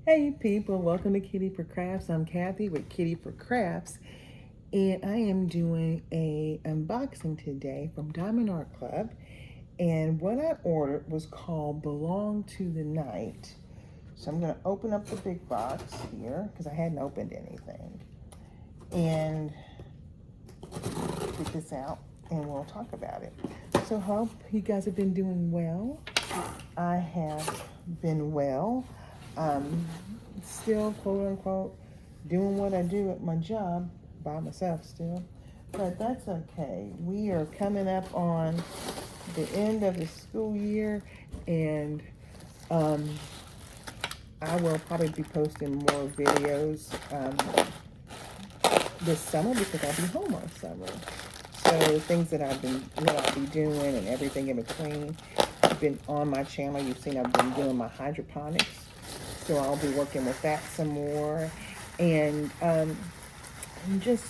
Hey people, welcome to Kitty for Crafts. I'm Kathy with Kitty for Crafts, and I am doing a unboxing today from Diamond Art Club. And what I ordered was called Belong to the Night. So I'm going to open up the big box here because I hadn't opened anything. And get this out and we'll talk about it. So hope you guys have been doing well. I have been well. Still, quote unquote, doing what I do at my job by myself still, but that's okay. We are coming up on the end of the school year, and I will probably be posting more videos this summer because I'll be home all summer. So things that I'll be doing and everything in between have been on my channel. You've seen I've been doing my hydroponics. So I'll be working with that some more, and just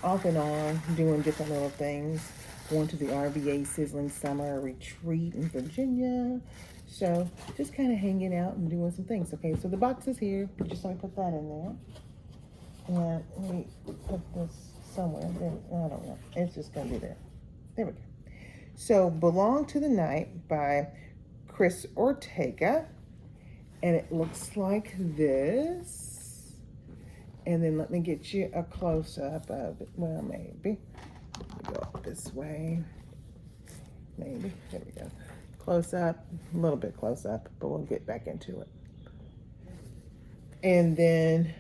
off and on doing different little things. Going to the RVA Sizzling Summer Retreat in Virginia. So just kind of hanging out and doing some things. Okay, so the box is here. Just let me put that in there. And let me put this somewhere. There, I don't know. It's just going to be there. There we go. So Belong to the Night by Chris Ortega. And it looks like this. And then let me get you a close-up of it. Well, maybe. Let me go up this way. Maybe. There we go. Close-up. A little bit close-up, but we'll get back into it. And then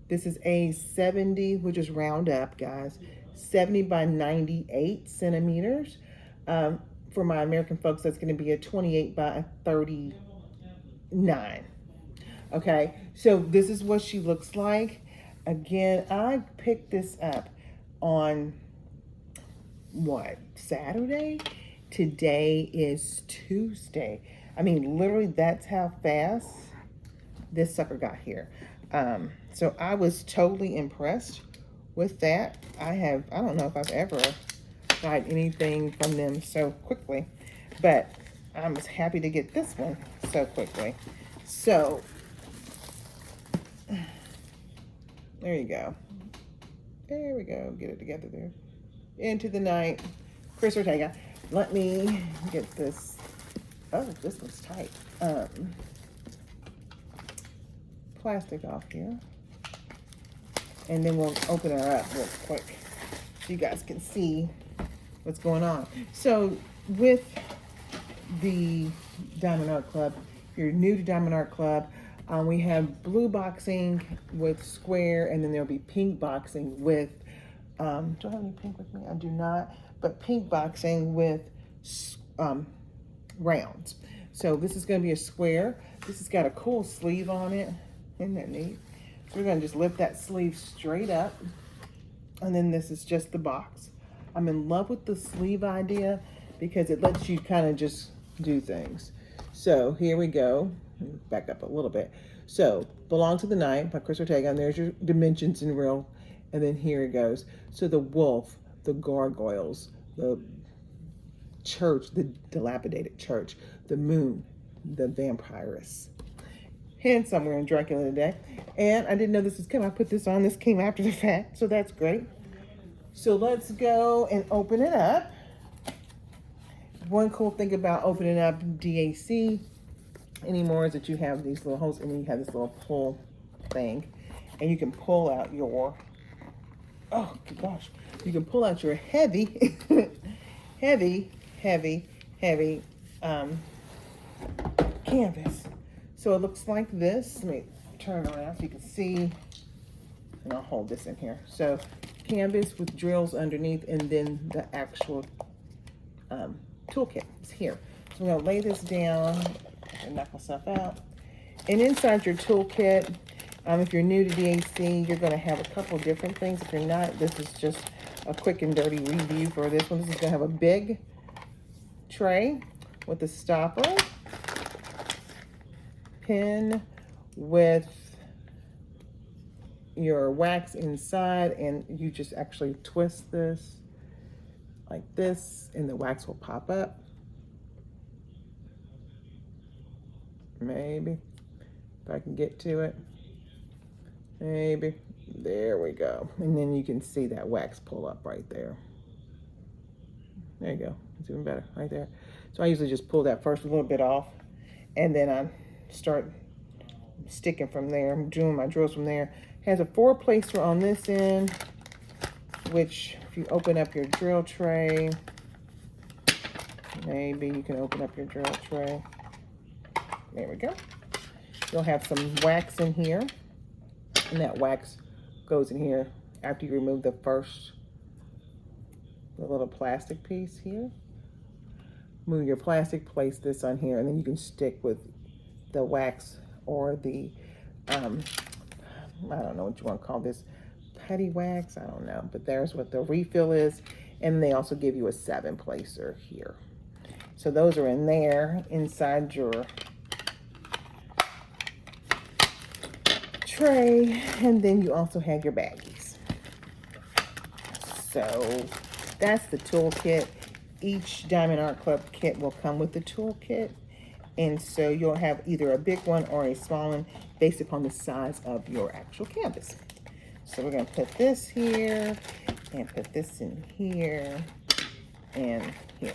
this is a 70, which is round up, guys. 70 by 98 centimeters. For my American folks, that's going to be a 28 by 39. Okay, so this is what she looks like. Again, I picked this up on what, Saturday? Today is Tuesday. I mean, literally, that's how fast this sucker got here. So I was totally impressed with that. I don't know if I've ever got anything from them so quickly, but I was happy to get this one so quickly. So, there you go. There we go. Get it together there. Into the Night. Chris Ortega. Let me get this. Oh, this one's tight. Plastic off here. And then we'll open her up real quick so you guys can see what's going on. So, with the Diamond Art Club, if you're new to Diamond Art Club, we have blue boxing with square, and then there'll be pink boxing with, do I have any pink with me? I do not, but pink boxing with rounds. So this is going to be a square. This has got a cool sleeve on it. Isn't that neat? So we're going to just lift that sleeve straight up, and then this is just the box. I'm in love with the sleeve idea because it lets you kind of just do things. So here we go. Back up a little bit. So Belong to the Night by Chris Ortega, and there's your dimensions in real, and then here it goes. So the wolf, the gargoyles, the church, the dilapidated church, the moon, the vampiress. Hidden somewhere in Dracula today. And I didn't know this was coming. I put this on. This came after the fact, so that's great. So let's go and open it up. One cool thing about opening up DAC anymore is that you have these little holes, and then you have this little pull thing, and you can pull out your, oh gosh, you can pull out your heavy, heavy canvas. So it looks like this. Let me turn around so you can see, and I'll hold this in here. So canvas with drills underneath, and then the actual toolkit is here. So I'm going to lay this down and knock myself out. And inside your toolkit, if you're new to DAC, you're going to have a couple different things. If you're not, this is just a quick and dirty review for this one. This is going to have a big tray with a stopper, pin with your wax inside, and you just actually twist this like this, and the wax will pop up. Maybe. If I can get to it. Maybe. There we go. And then you can see that wax pull up right there. There you go. It's even better right there. So I usually just pull that first a little bit off, and then I start sticking from there. I'm doing my drills from there. Has a 4-placer on this end, which if you open up your drill tray, maybe you can open up your drill tray. There we go. You'll have some wax in here, and that wax goes in here after you remove the little plastic piece here. Move your plastic, place this on here, and then you can stick with the wax or the, I don't know what you want to call this, putty wax, I don't know, but there's what the refill is, and they also give you a 7-placer here. So those are in there, inside your tray, and then you also have your baggies. So that's the toolkit. Each Diamond Art Club kit will come with the toolkit, and so you'll have either a big one or a small one based upon the size of your actual canvas. So we're going to put this here and put this in here and here.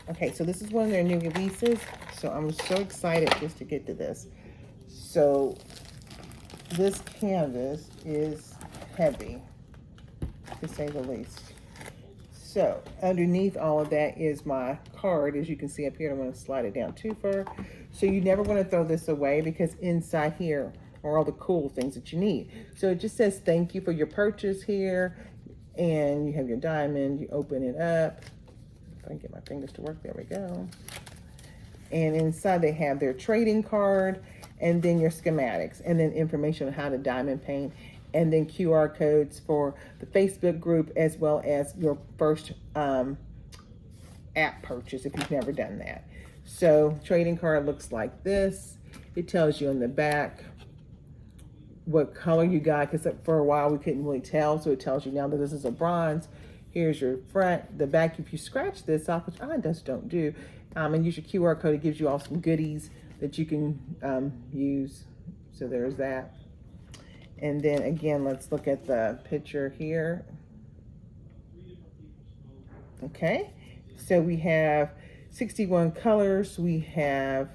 Okay, so this is one of their new releases, so I'm so excited just to get to this. So this canvas is heavy, to say the least. So underneath all of that is my card. As you can see up here, I'm going to slide it down too far. So you never want to throw this away, because inside here are all the cool things that you need. So it just says thank you for your purchase here, and you have your diamond. You open it up. If I can get my fingers to work, there we go. And inside they have their trading card, and then your schematics, and then information on how to diamond paint, and then QR codes for the Facebook group, as well as your first app purchase if you've never done that. So trading card looks like this. It tells you in the back what color you got, because for a while we couldn't really tell. So it tells you now that this is a bronze. Here's your front, the back. If you scratch this off, which I just don't do, and use your QR code, it gives you all some goodies that you can use. So there's that. And then again, let's look at the picture here. Okay, so we have 61 colors. We have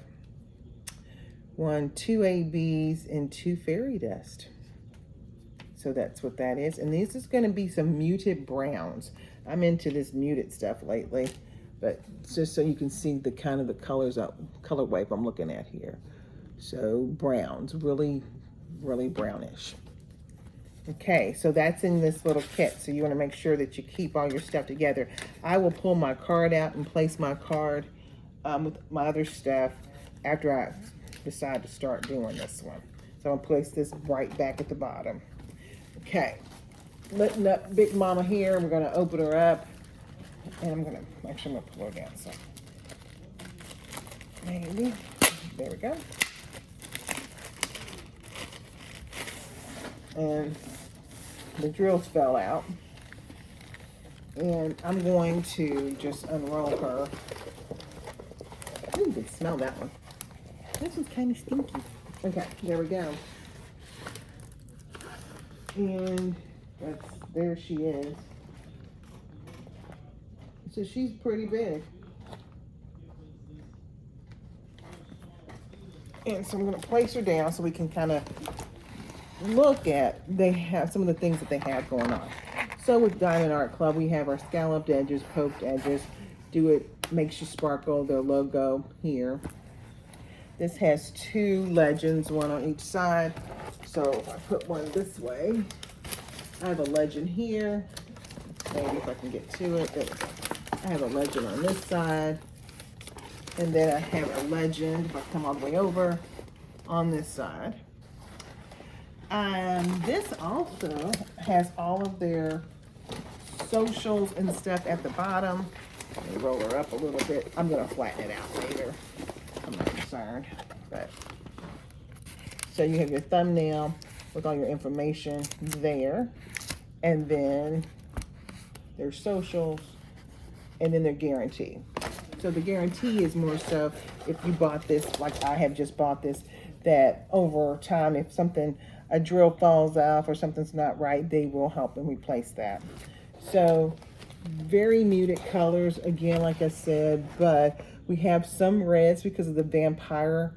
2 ABs and 2 fairy dust. So that's what that is. And this is going to be some muted browns. I'm into this muted stuff lately, but just so you can see the kind of the colors up, color wave I'm looking at here. So browns, really brownish. Okay, so that's in this little kit. So you want to make sure that you keep all your stuff together. I will pull my card out and place my card with my other stuff after I decide to start doing this one. So I'm gonna place this right back at the bottom. Okay, lifting up Big Mama here. We're gonna open her up, and I'm gonna pull her down. So maybe there we go. And the drills fell out, and I'm going to just unroll her. Ooh, you can smell that one. This one's kind of stinky. Okay, there we go. And there she is. So she's pretty big. And so I'm going to place her down so we can kind of look at, they have some of the things that they have going on. So with Diamond Art Club, we have our scalloped edges, poked edges. Do It Makes You Sparkle, their logo here. This has 2 legends, one on each side. So if I put one this way, I have a legend here. Maybe if I can get to it. There we go. I have a legend on this side. And then I have a legend, if I come all the way over, on this side. This also has all of their socials and stuff at the bottom. Let me roll her up a little bit. I'm going to flatten it out later. I'm not concerned. But so you have your thumbnail with all your information there. And then their socials. And then their guarantee. So the guarantee is more so if you bought this, like I have just bought this, that over time, if a drill falls off or something's not right, they will help and replace that. So very muted colors again, like I said, but we have some reds because of the vampire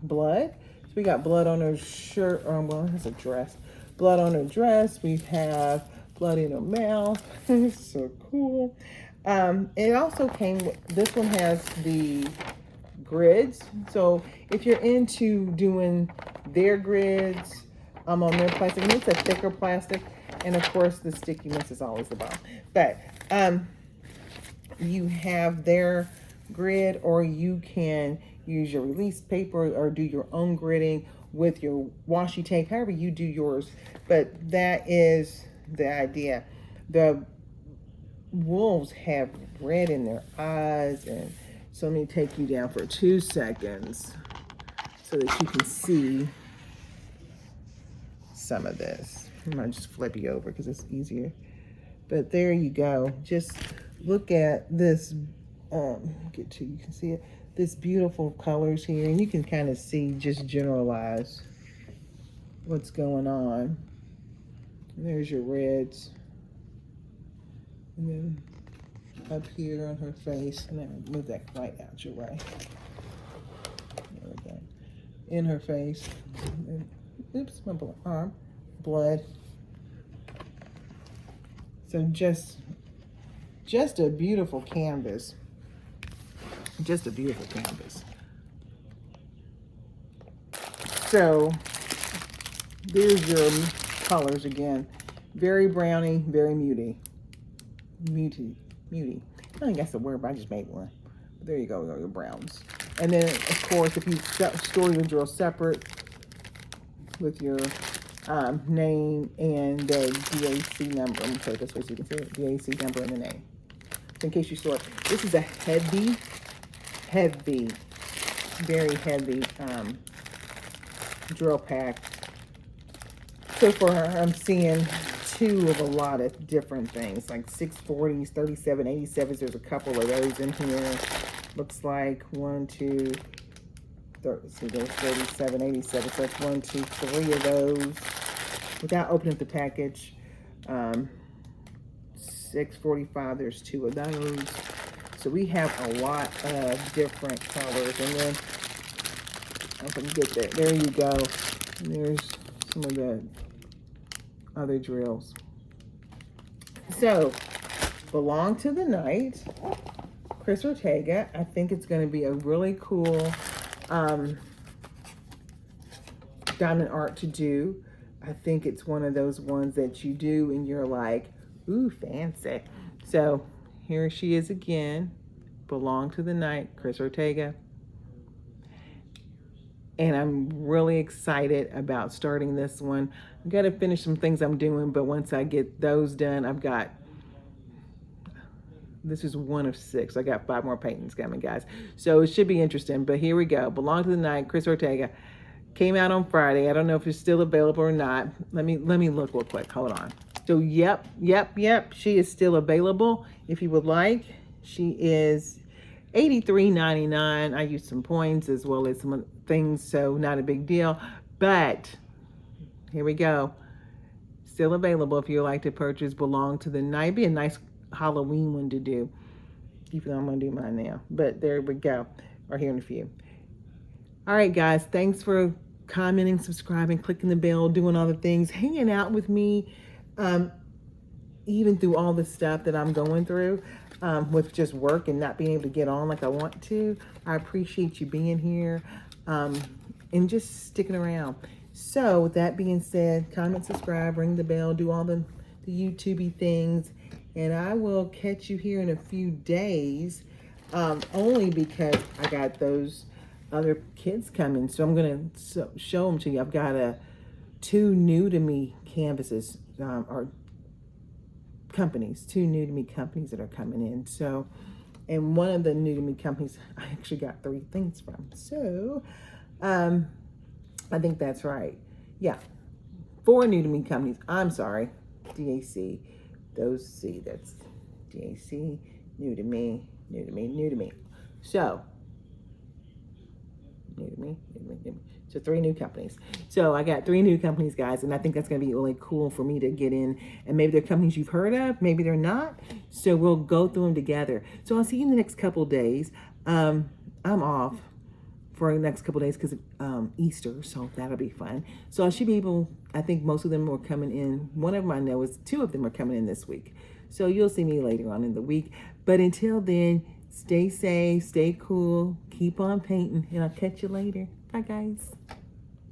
blood. So we got blood on her shirt, or well, it's a dress. Blood on her dress. We have blood in her mouth. So cool. It also came with, this one has the grids. So if you're into doing their grids on their plastic, and it's a thicker plastic, and of course the stickiness is always the bomb. But you have their grid, or you can use your release paper or do your own gridding with your washi tape, however you do yours. But that is the idea. The wolves have red in their eyes, and so let me take you down for 2 seconds so that you can see some of this. I might just flip you over because it's easier. But there you go. Just look at this. You can see it. This beautiful colors here, and you can kind of see, just generalize what's going on. And there's your reds, and then up here on her face, and then move that light out your way. There we go. In her face. And, oops, my arm. Blood. So just a beautiful canvas. Just a beautiful canvas. So there's your colors again. Very browny, very muty. Muty. I think that's the word, but I just made one. There you go, your browns. And then, of course, if you store your drill separate with your name and the DAC number. I'm going to put it this way so you can see it. DAC number and the name. So in case you store it. This is a heavy, very heavy drill pack. So far, I'm seeing 2 of a lot of different things, like 640s, 3787s. There's a couple of those in here. Looks like 1, 2, 30, see, there's 3787. So that's 1, 2, 3 of those. Without opening the package, 645. There's 2 of those. So we have a lot of different colors, and then I can get there. There you go. And there's some of the other drills. So, Belong to the Night, Chris Ortega. I think it's going to be a really cool diamond art to do. I think it's one of those ones that you do and you're like, ooh, fancy. So here she is again. Belong to the Night, Chris Ortega. And I'm really excited about starting this one. I've got to finish some things I'm doing, but once I get those done, this is 1 of 6. I got 5 more paintings coming, guys. So it should be interesting, but here we go. Belong to the Night, Chris Ortega. Came out on Friday. I don't know if it's still available or not. Let me look real quick. Hold on. So yep. She is still available if you would like. She is $83.99. I used some points as well as some things, so not a big deal. But here we go. Still available if you would like to purchase Belong to the Night. It'd be a nice Halloween one to do. Even though I'm gonna do mine now. But there we go. Or here in a few. All right, guys. Thanks for commenting, subscribing, clicking the bell, doing all the things, hanging out with me, even through all the stuff that I'm going through with just work and not being able to get on like I want to. I appreciate you being here and just sticking around. So with that being said, comment, subscribe, ring the bell, do all the YouTube-y things, and I will catch you here in a few days, only because I got those other kids coming, so I'm gonna show them to you. I've got 2 new to me canvases, or companies, 2 new to me companies that are coming in. So, and one of the new to me companies I actually got 3 things from. So, I think that's right. Yeah, 4 new to me companies. I'm sorry, DAC. Those C. That's DAC. New to me. New to me. New to me. So. So 3 new companies. So I got 3 new companies, guys, and I think that's going to be really cool for me to get in. And maybe they're companies you've heard of, maybe they're not. So we'll go through them together. So I'll see you in the next couple days. I'm off for the next couple days because of Easter, so that'll be fun. So I should be able, I think most of them are coming in. One of them I know is 2 of them are coming in this week. So you'll see me later on in the week. But until then, stay safe, stay cool, keep on painting, and I'll catch you later. Bye, guys.